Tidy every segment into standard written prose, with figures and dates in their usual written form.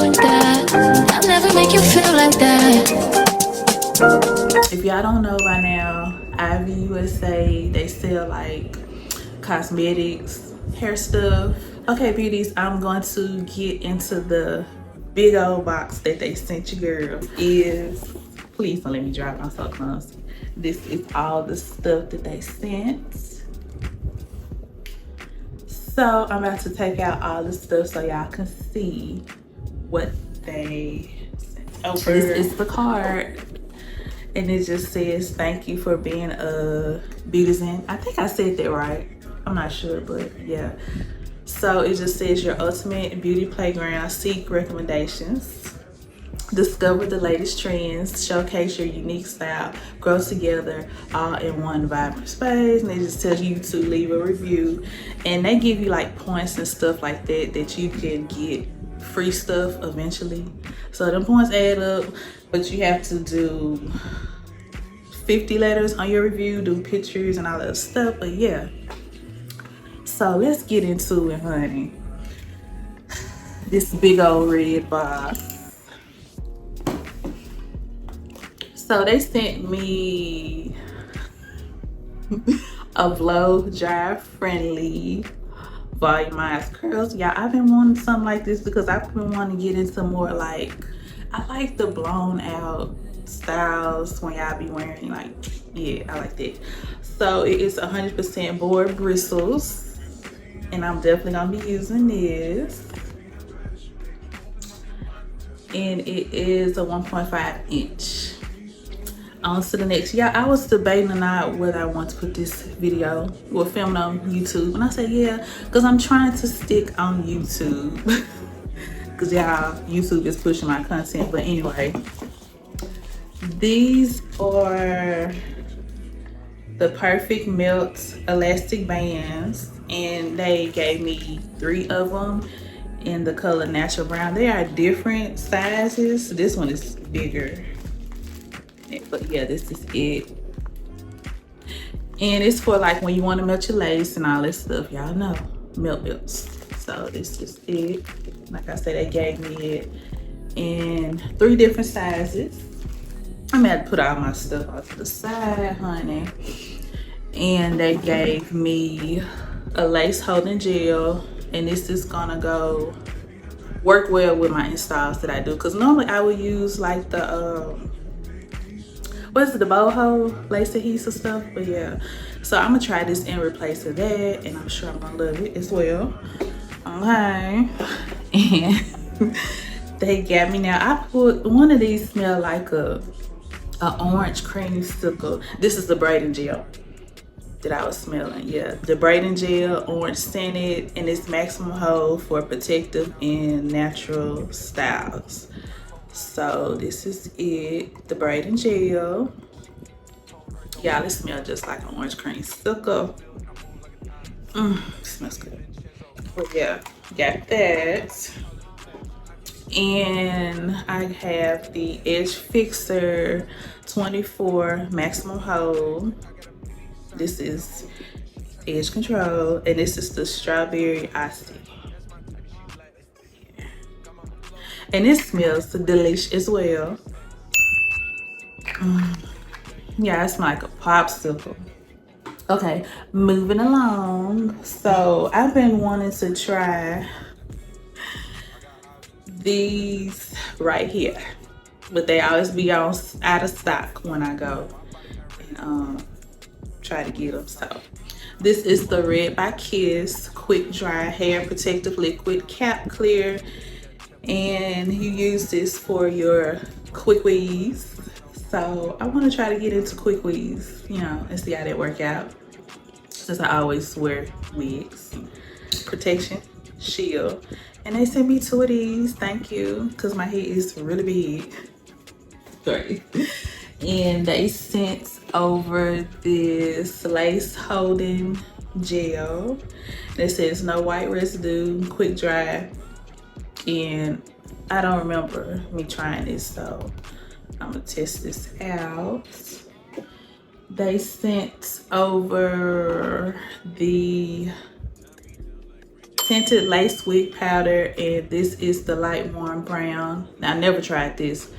like that. I'll never make you feel like that. If y'all don't know by now, Ivy USA, they sell like cosmetics, hair stuff. Okay, beauties, I'm going to get into the big old box that they sent you, girl. Please don't let me drop, I'm so clumsy. This is all the stuff that they sent. So I'm about to take out all the stuff so y'all can see what they sent over. This is the card. And it just says, thank you for being a Beautizen. I think I said that right. I'm not sure, but yeah. So it just says your ultimate beauty playground. Seek recommendations. Discover the latest trends. Showcase your unique style. Grow together all in one vibrant space. And they just tell you to leave a review. And they give you like points and stuff like that that you can get free stuff eventually. So the points add up, but you have to do 50 letters on your review, do pictures and all that stuff. But yeah, so let's get into it, honey. This big old red box. So they sent me a blow dry friendly volumized curls. Yeah, I've been wanting something like this because I've been wanting to get into more like, I like the blown out styles when y'all be wearing, like, yeah, I like that. So it is 100% board bristles, and I'm definitely gonna be using this. And it is a 1.5 inch. On to the next. Yeah, I was debating or not whether I want to put this video or film it on YouTube, and I said yeah, because I'm trying to stick on YouTube. Because y'all, YouTube is pushing my content. But anyway, these are the Perfect Melt elastic bands, and they gave me 3 of them in the color natural brown. They are different sizes. This one is bigger, but yeah, this is it. And it's for like when you want to melt your lace and all that stuff. Y'all know, melts. So this is it. Like I said, they gave me it in 3 different sizes. I'm gonna have to put all my stuff off to the side, honey. And they gave me a lace holding gel, and this is gonna go work well with my installs that I do. Cause normally I would use like the what is it, the boho lace adhesive stuff, but yeah. So I'm gonna try this in replace of that, and I'm sure I'm gonna love it as well. Okay, and they got me now. I put one of these smell like a orange creamsicle. This is the braiding gel that I was smelling. Yeah, the braiding gel, orange scented, and it's maximum hold for protective and natural styles. So this is it, the braiding gel. Y'all, it smells just like an orange creamsicle. Smells good. But yeah, got that. And I have the Edge Fixer 24 maximum hold. This is edge control, and this is the strawberry icy. And it smells delish as well. Yeah, it's like a popsicle. Okay, moving along. So I've been wanting to try these right here, but they always be out of stock when I go and try to get them. So this is the Red by Kiss Quick Dry Hair Protective Liquid Cap Clear, and you use this for your quick weaves. So I want to try to get into quick weaves, you know, and see how they work out, since I always wear wigs. Protection, shield, and they sent me 2 of these. Thank you, because my head is really big. Sorry. And they sent over this lace holding gel that says no white residue, quick dry. And I don't remember me trying this, so I'm gonna test this out. They sent over the tinted lace wig powder, and this is the light warm brown. Now, I never tried this,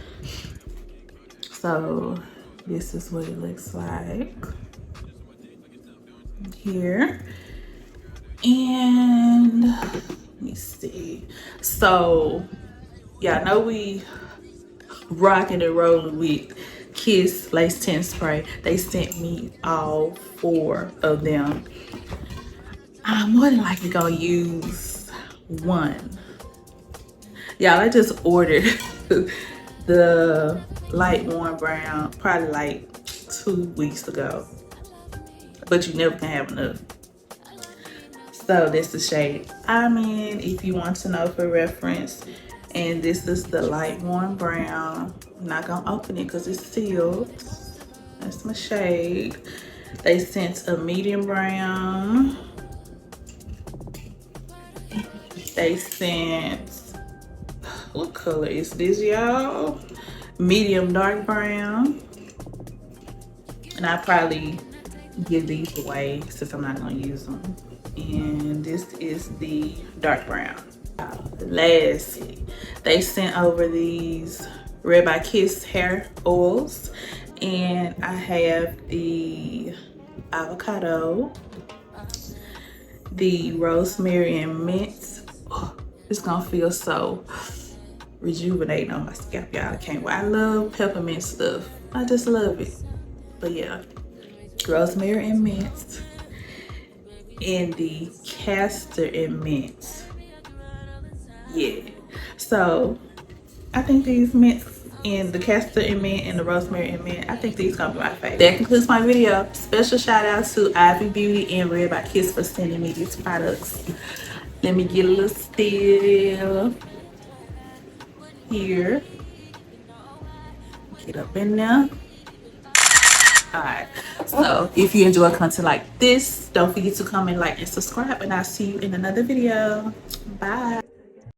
so this is what it looks like here. And let me see. So yeah, I know we rocking and rolling with Kiss Lace Tint Spray. They sent me all 4 of them. I'm more than likely gonna use one. Y'all, I just ordered the light warm brown probably like 2 weeks ago, but you never can have enough. So this is the shade I'm in, if you want to know for reference. And this is the light warm brown. I'm not gonna open it because it's sealed. That's my shade. They sent a medium brown. They sent, what color is this, y'all? Medium dark brown. And I probably give these away since I'm not gonna use them. And this is the dark brown. Lastly, they sent over these Red by Kiss hair oils, and I have the avocado, the rosemary and mint. Oh, it's gonna feel so rejuvenating on my scalp, y'all. I can't wait. I love peppermint stuff. I just love it. But yeah, rosemary and mint, and the castor and mint. Yeah, so I think these mints and the castor and mint and the rosemary and mint, I think these gonna be my favorite. That concludes my video. Special shout out to Ivy Beauty and Red by Kiss for sending me these products. Let me get a little still here. Get up in there. Alright, so if you enjoy content like this, don't forget to comment, like, and subscribe, and I'll see you in another video. Bye.